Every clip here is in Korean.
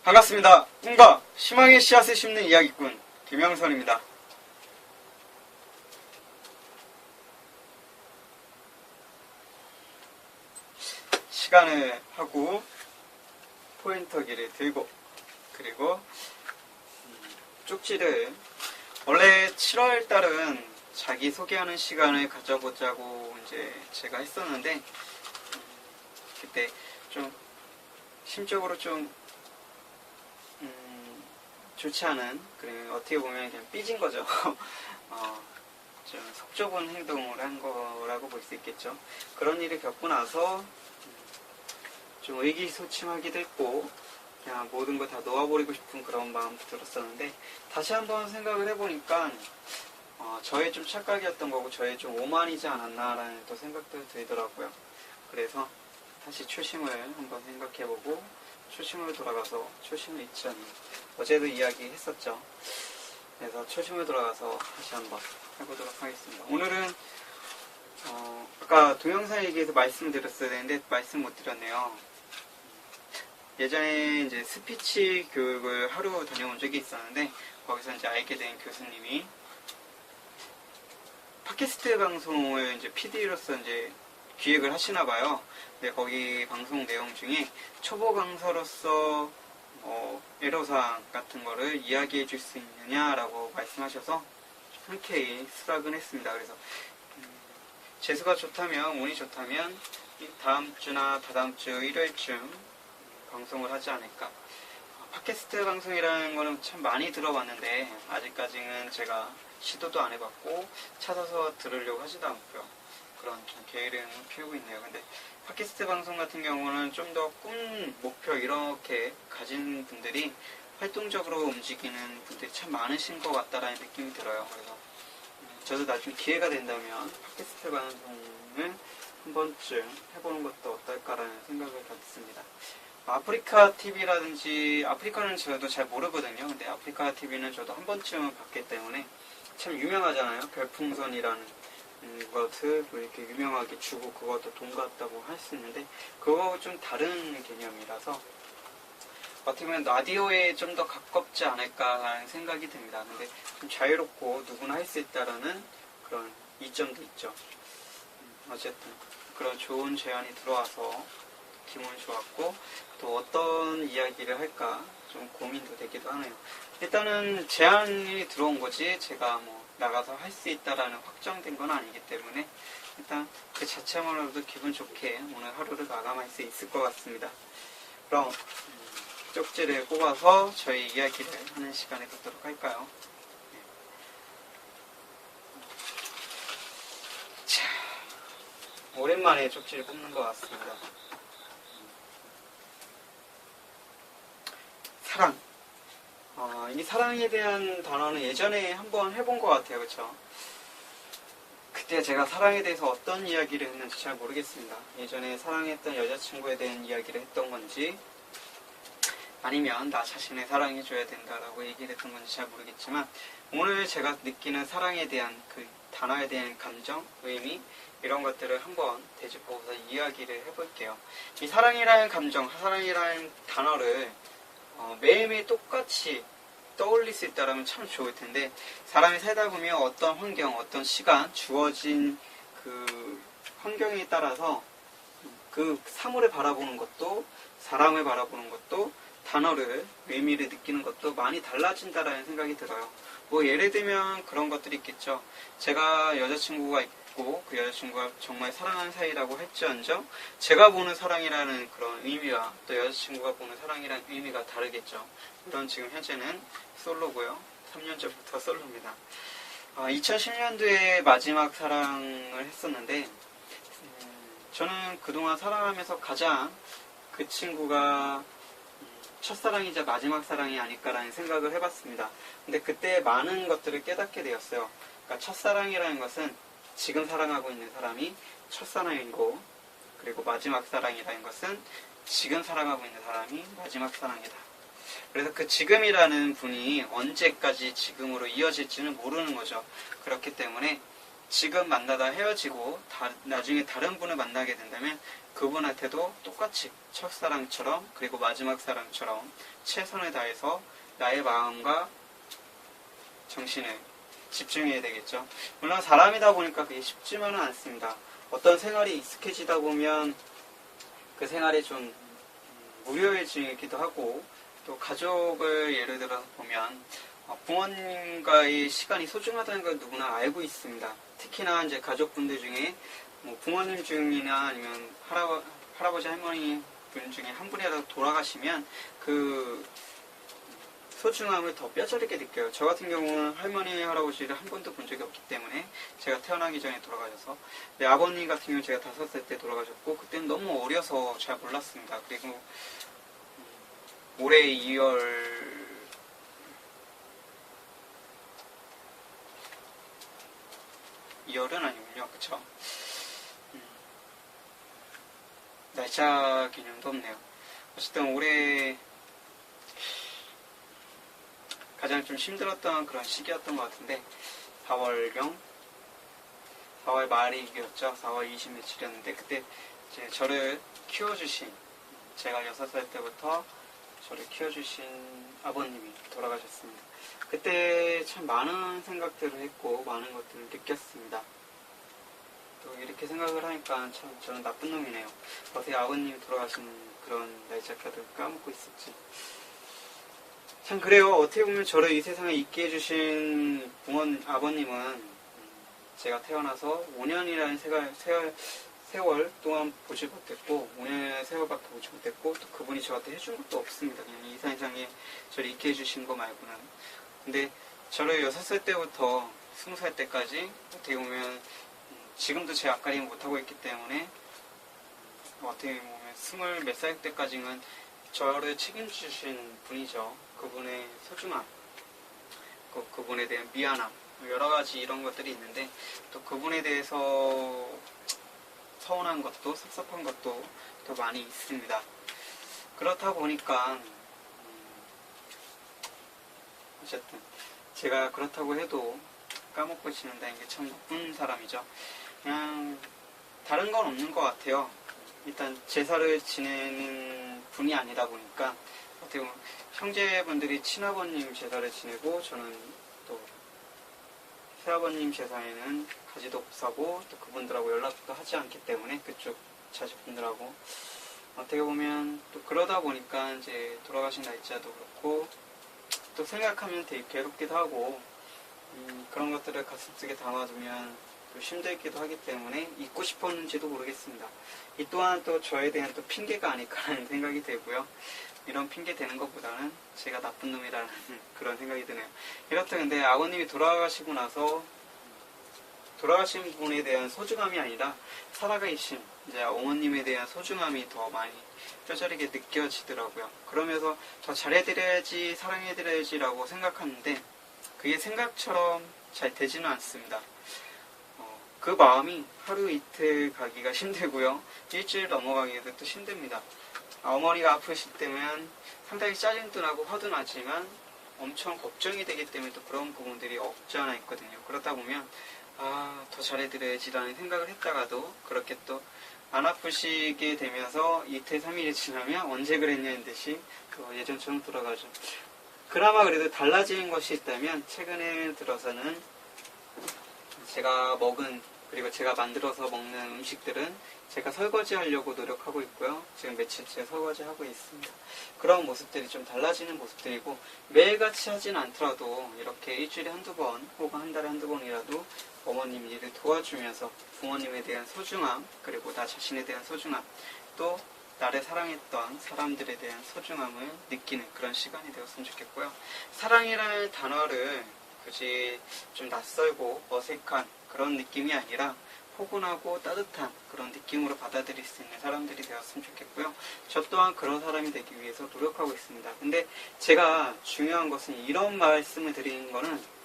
반갑습니다. 꿈과 희망의 씨앗을 심는 이야기꾼 김영선입니다. 시간을 하고 포인터기를 들고 그리고 쪽지를 원래 7월 달은 자기 소개하는 시간을 가져보자고 이제 제가 했었는데 그때 좀 심적으로 좀 좋지 않은, 그래 어떻게 보면 그냥 삐진 거죠. 좀 속 좁은 행동을 한 거라고 볼 수 있겠죠. 그런 일을 겪고 나서 좀 의기소침하기도 했고 그냥 모든 걸 다 놓아버리고 싶은 그런 마음도 들었었는데, 다시 한번 생각을 해보니까 저의 좀 착각이었던 거고 저의 좀 오만이지 않았나라는 또 생각도 들더라고요. 그래서 다시 초심을 한번 생각해보고 초심으로 돌아가서 초심을 잊지 않는, 어제도 이야기했었죠. 그래서 초심을 돌아가서 다시 한번 해보도록 하겠습니다. 오늘은 아까 동영상 얘기해서 말씀드렸어야 되는데 말씀 못 드렸네요. 예전에 이제 스피치 교육을 하루 다녀온 적이 있었는데 거기서 이제 알게 된 교수님이 팟캐스트 방송을 이제 PD로서 이제 기획을 하시나 봐요. 근데 거기 방송 내용 중에 초보 강사로서 애로사항 같은 거를 이야기해 줄 수 있느냐라고 말씀하셔서 흔쾌히 수락은 했습니다. 그래서 재수가 좋다면, 운이 좋다면 다음 주나 다다음 주 일요일쯤 방송을 하지 않을까. 팟캐스트 방송이라는 거는 참 많이 들어봤는데 아직까지는 제가 시도도 안 해봤고 찾아서 들으려고 하지도 않고요. 그런 좀 게으름을 피우고 있네요. 근데 팟캐스트 방송 같은 경우는 좀 더 꿈, 목표 이렇게 가진 분들이 활동적으로 움직이는 분들이 참 많으신 것 같다라는 느낌이 들어요. 그래서 저도 나중에 기회가 된다면 팟캐스트 방송을 한 번쯤 해보는 것도 어떨까라는 생각을 갖습니다. 아프리카 TV라든지, 아프리카는 저도 잘 모르거든요. 근데 아프리카 TV는 저도 한 번쯤은 봤기 때문에 참 유명하잖아요. 별풍선이라는 것을 이렇게 유명하게 주고 그것도 돈 같다고 할 수 있는데 그거하고 좀 다른 개념이라서 어떻게 보면 라디오에 좀 더 가깝지 않을까라는 생각이 듭니다. 근데 좀 자유롭고 누구나 할 수 있다라는 그런 이점도 있죠. 어쨌든 그런 좋은 제안이 들어와서 기분이 좋았고 또 어떤 이야기를 할까 좀 고민도 되기도 하네요. 일단은 제안이 들어온 거지 제가 뭐 나가서 할 수 있다라는 확정된 건 아니기 때문에 일단 그 자체만으로도 기분 좋게 오늘 하루를 마감할 수 있을 것 같습니다. 그럼 쪽지를 뽑아서 저희 이야기를 하는 시간에 갖도록 할까요? 자, 오랜만에 쪽지를 뽑는 것 같습니다. 사랑. 이 사랑에 대한 단어는 예전에 한번 해본 것 같아요. 그쵸? 그때 제가 사랑에 대해서 어떤 이야기를 했는지 잘 모르겠습니다. 예전에 사랑했던 여자친구에 대한 이야기를 했던 건지 아니면 나 자신을 사랑해줘야 된다라고 얘기를 했던 건지 잘 모르겠지만 오늘 제가 느끼는 사랑에 대한 그 단어에 대한 감정, 의미 이런 것들을 한번 되짚어서 이야기를 해볼게요. 이 사랑이라는 감정, 사랑이라는 단어를 매일매일 똑같이 떠올릴 수 있다면 참 좋을 텐데 사람이 살다 보면 어떤 환경, 어떤 시간, 주어진 그 환경에 따라서 그 사물을 바라보는 것도 사람을 바라보는 것도 단어를, 의미를 느끼는 것도 많이 달라진다라는 생각이 들어요. 뭐 예를 들면 그런 것들이 있겠죠. 제가 여자친구가 있고 그 여자친구가 정말 사랑하는 사이라고 할지언정 제가 보는 사랑이라는 그런 의미와 또 여자친구가 보는 사랑이라는 의미가 다르겠죠. 물론 지금 현재는 솔로고요. 3년 전부터 솔로입니다. 2010년도에 마지막 사랑을 했었는데 저는 그동안 사랑하면서 가장 그 친구가 첫사랑이자 마지막 사랑이 아닐까라는 생각을 해봤습니다. 근데 그때 많은 것들을 깨닫게 되었어요. 그러니까 첫사랑이라는 것은 지금 사랑하고 있는 사람이 첫사랑이고 그리고 마지막 사랑이라는 것은 지금 사랑하고 있는 사람이 마지막 사랑이다. 그래서 그 지금이라는 분이 언제까지 지금으로 이어질지는 모르는 거죠. 그렇기 때문에 지금 만나다 헤어지고 나중에 다른 분을 만나게 된다면 그분한테도 똑같이 첫사랑처럼 그리고 마지막 사랑처럼 최선을 다해서 나의 마음과 정신을 집중해야 되겠죠. 물론 사람이다 보니까 그게 쉽지만은 않습니다. 어떤 생활이 익숙해지다 보면 그 생활이 좀 무료해지기도 하고, 또 가족을 예를 들어서 보면 부모님과의 시간이 소중하다는 걸 누구나 알고 있습니다. 특히나 이제 가족분들 중에 뭐 부모님 중이나 아니면 할아버지 할머니 분 중에 한 분이라도 돌아가시면 그 소중함을 더 뼈저리게 느껴요. 저 같은 경우는 할머니, 할아버지를 한 번도 본 적이 없기 때문에, 제가 태어나기 전에 돌아가셔서. 네, 아버님 같은 경우는 제가 5살 때 돌아가셨고, 그때는 너무 어려서 잘 몰랐습니다. 그리고 올해 2월은 아니군요. 그쵸? 날짜 개념도 없네요. 어쨌든 올해 가장 좀 힘들었던 그런 시기였던 것 같은데, 4월 말이었죠. 4월 20 며칠이었는데, 그때 이제 저를 키워주신, 제가 6살 때부터 저를 키워주신 아버님이 돌아가셨습니다. 그때 참 많은 생각들을 했고 많은 것들을 느꼈습니다. 또 이렇게 생각을 하니까 참 저는 나쁜 놈이네요. 어떻게 아버님이 돌아가신 그런 날짜까지 까먹고 있었지. 참 그래요. 어떻게 보면 저를 이 세상에 있게 해주신 아버님은 제가 태어나서 5년이라는 세월 동안 보지 못했고, 5년의 세월밖에 보지 못했고, 또 그분이 저한테 해준 것도 없습니다. 그냥 이 세상에 저를 있게 해주신 거 말고는. 근데 저를 6살 때부터 20살 때까지 어떻게 보면 지금도 제 앞가림을 못하고 있기 때문에, 어떻게 보면 20 몇 살 때까지는 저를 책임주신 분이죠. 그분의 소중함, 그분에 대한 미안함, 여러 가지 이런 것들이 있는데, 또 그분에 대해서 서운한 것도 섭섭한 것도 더 많이 있습니다. 그렇다 보니까 어쨌든 제가 그렇다고 해도 까먹고 지낸다는 게 참 나쁜 사람이죠. 그냥 다른 건 없는 것 같아요. 일단 제사를 지내는 분이 아니다 보니까 어떻게 보면 형제분들이 친아버님 제사를 지내고, 저는 또 새아버님 제사에는 가지도 못하고, 또 그분들하고 연락도 하지 않기 때문에, 그쪽 자식분들하고 어떻게 보면 또 그러다 보니까 이제 돌아가신 날짜도 그렇고 또 생각하면 되게 괴롭기도 하고, 그런 것들을 가슴속에 담아두면 또 힘들기도 하기 때문에 잊고 싶었는지도 모르겠습니다. 이 또한 또 저에 대한 또 핑계가 아닐까라는 생각이 들고요. 이런 핑계 대는 것보다는 제가 나쁜 놈이라는 그런 생각이 드네요. 이렇다 근데 아버님이 돌아가시고 나서 돌아가신 분에 대한 소중함이 아니라 살아계신 이제 어머님에 대한 소중함이 더 많이 뼈저리게 느껴지더라고요. 그러면서 더 잘해드려야지, 사랑해드려야지라고 생각하는데 그게 생각처럼 잘 되지는 않습니다. 그 마음이 하루 이틀 가기가 힘들고요. 일주일 넘어가기도 또 힘듭니다. 어머니가 아프실 때면 상당히 짜증도 나고 화도 나지만 엄청 걱정이 되기 때문에 또 그런 부분들이 없지 않아 있거든요. 그러다 보면 더 잘해드려야지라는 생각을 했다가도 그렇게 또 안 아프시게 되면서 이틀 3일이 지나면 언제 그랬냐는 듯이 또 예전처럼 돌아가죠. 그나마 그래도 달라진 것이 있다면 최근에 들어서는 제가 먹은, 그리고 제가 만들어서 먹는 음식들은 제가 설거지 하려고 노력하고 있고요. 지금 며칠째 설거지 하고 있습니다. 그런 모습들이 좀 달라지는 모습들이고, 매일같이 하진 않더라도 이렇게 일주일에 한두 번 혹은 한 달에 한두 번이라도 어머님 일을 도와주면서 부모님에 대한 소중함, 그리고 나 자신에 대한 소중함, 또 나를 사랑했던 사람들에 대한 소중함을 느끼는 그런 시간이 되었으면 좋겠고요. 사랑이라는 단어를 굳이 좀 낯설고 어색한 그런 느낌이 아니라 포근하고 따뜻한 그런 느낌으로 받아들일 수 있는 사람들이 되었으면 좋겠고요. 저 또한 그런 사람이 되기 위해서 노력하고 있습니다. 근데 제가 중요한 것은 이런 말씀을 드리는 거는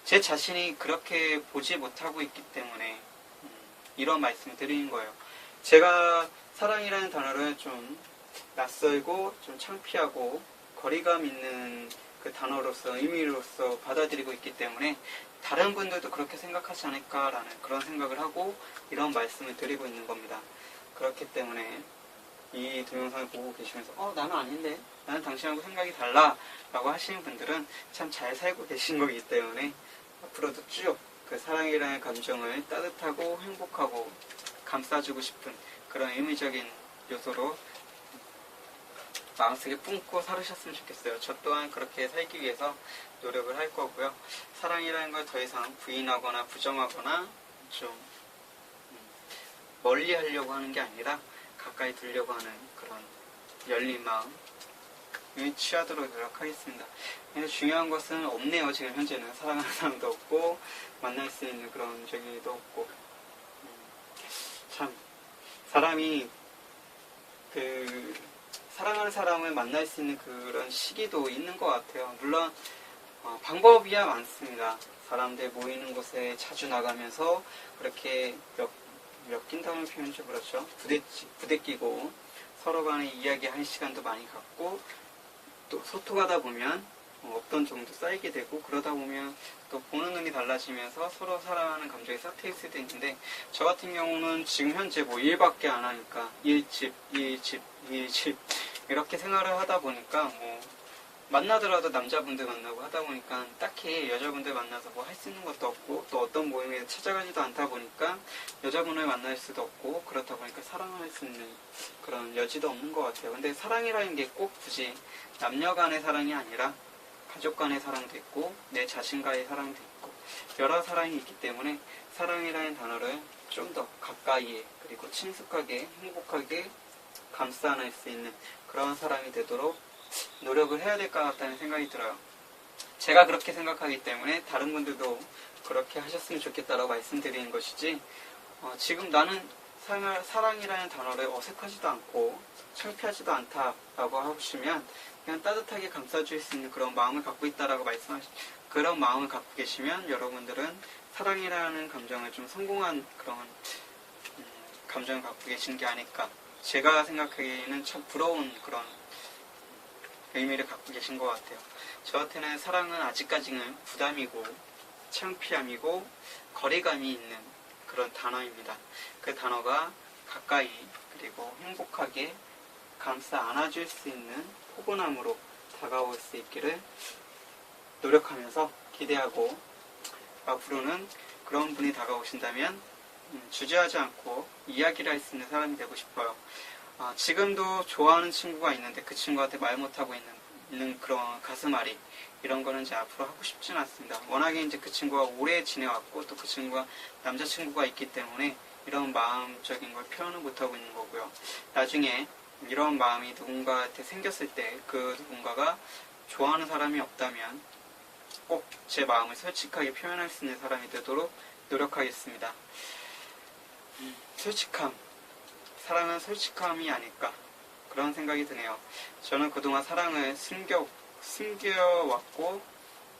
제 자신이 그렇게 보지 못하고 있기 때문에 이런 말씀을 드리는 거예요. 제가 사랑이라는 단어를 좀 낯설고 좀 창피하고 거리감 있는 그 단어로서, 의미로서 받아들이고 있기 때문에 다른 분들도 그렇게 생각하지 않을까라는 그런 생각을 하고 이런 말씀을 드리고 있는 겁니다. 그렇기 때문에 이 동영상을 보고 계시면서 나는 아닌데, 나는 당신하고 생각이 달라 라고 하시는 분들은 참 잘 살고 계신 거기 때문에 앞으로도 쭉 그 사랑이라는 감정을 따뜻하고 행복하고 감싸주고 싶은 그런 의미적인 요소로 마음속에 품고 살으셨으면 좋겠어요. 저 또한 그렇게 살기 위해서 노력을 할 거고요. 사랑이라는 걸 더 이상 부인하거나 부정하거나 좀 멀리 하려고 하는 게 아니라 가까이 두려고 하는 그런 열린 마음을 취하도록 노력하겠습니다. 근데 중요한 것은 없네요. 지금 현재는 사랑하는 사람도 없고 만날 수 있는 그런 저기도 없고 참 사람이 사랑하는 사람을 만날 수 있는 그런 시기도 있는 것 같아요. 물론 방법이야 많습니다. 사람들 모이는 곳에 자주 나가면서 그렇게 엮인다는 표현이 좀 그렇죠. 부대끼고 서로 간에 이야기할 시간도 많이 갖고 또 소통하다 보면 어떤 정도 쌓이게 되고 그러다 보면 또 보는 눈이 달라지면서 서로 사랑하는 감정이 싹 트일 수도 있는데 저 같은 경우는 지금 현재 뭐 일밖에 안 하니까 일집 이렇게 생활을 하다 보니까 뭐 만나더라도 남자분들 만나고 하다 보니까 딱히 여자분들 만나서 뭐 할 수 있는 것도 없고 또 어떤 모임에 찾아가지도 않다 보니까 여자분을 만날 수도 없고 그렇다 보니까 사랑할 수 있는 그런 여지도 없는 것 같아요. 근데 사랑이라는 게 꼭 굳이 남녀 간의 사랑이 아니라 가족 간의 사랑도 있고 내 자신과의 사랑도 있고 여러 사랑이 있기 때문에 사랑이라는 단어를 좀 더 가까이에 그리고 친숙하게 행복하게 감싸 안을 수 있는 그런 사람이 되도록 노력을 해야 될 것 같다는 생각이 들어요. 제가 그렇게 생각하기 때문에 다른 분들도 그렇게 하셨으면 좋겠다라고 말씀드리는 것이지 지금 나는 사랑이라는 단어를 어색하지도 않고 창피하지도 않다라고 하시면 그냥 따뜻하게 감싸줄 수 있는 그런 마음을 갖고 있다라고 그런 마음을 갖고 계시면 여러분들은 사랑이라는 감정을 좀 성공한 그런 감정을 갖고 계신 게 아닐까. 제가 생각하기에는 참 부러운 그런 의미를 갖고 계신 것 같아요. 저한테는 사랑은 아직까지는 부담이고 창피함이고 거리감이 있는 그런 단어입니다. 그 단어가 가까이 그리고 행복하게 감싸 안아줄 수 있는 포근함으로 다가올 수 있기를 노력하면서 기대하고 앞으로는 그런 분이 다가오신다면 주저하지 않고 이야기를 할 수 있는 사람이 되고 싶어요. 지금도 좋아하는 친구가 있는데 그 친구한테 말 못하고 있는 그런 가슴앓이 이런 거는 이제 앞으로 하고 싶지는 않습니다. 워낙에 이제 그 친구가 오래 지내왔고 또 그 친구가 남자친구가 있기 때문에 이런 마음적인 걸 표현을 못하고 있는 거고요. 나중에 이런 마음이 누군가한테 생겼을 때 그 누군가가 좋아하는 사람이 없다면 꼭 제 마음을 솔직하게 표현할 수 있는 사람이 되도록 노력하겠습니다. 솔직함, 사랑은 솔직함이 아닐까 그런 생각이 드네요. 저는 그동안 사랑을 숨겨왔고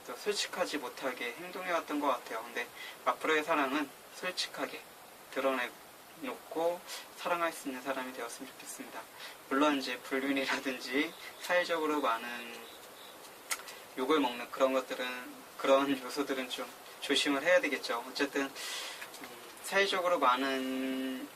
또 솔직하지 못하게 행동해왔던 것 같아요. 근데 앞으로의 사랑은 솔직하게 드러내놓고 사랑할 수 있는 사람이 되었으면 좋겠습니다. 물론 이제 불륜이라든지 사회적으로 많은 욕을 먹는 그런 요소들은 좀 조심을 해야 되겠죠. 어쨌든 사회적으로 많은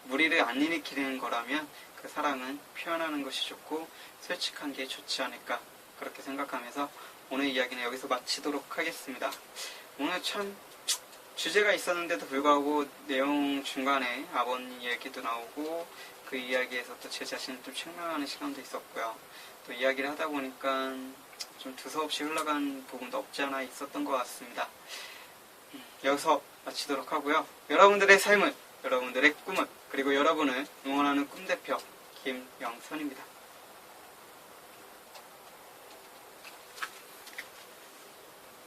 무리를 안 일으키는 거라면 그 사랑은 표현하는 것이 좋고 솔직한 게 좋지 않을까 그렇게 생각하면서 오늘 이야기는 여기서 마치도록 하겠습니다. 오늘 참 주제가 있었는데도 불구하고 내용 중간에 아버님 이야기도 나오고 그 이야기에서 또 제 자신을 좀 책망하는 시간도 있었고요. 또 이야기를 하다 보니까 좀 두서없이 흘러간 부분도 없지 않아 있었던 것 같습니다. 여기서 마치도록 하고요. 여러분들의 삶은, 여러분들의 꿈은, 그리고 여러분을 응원하는 꿈대표 김영선입니다.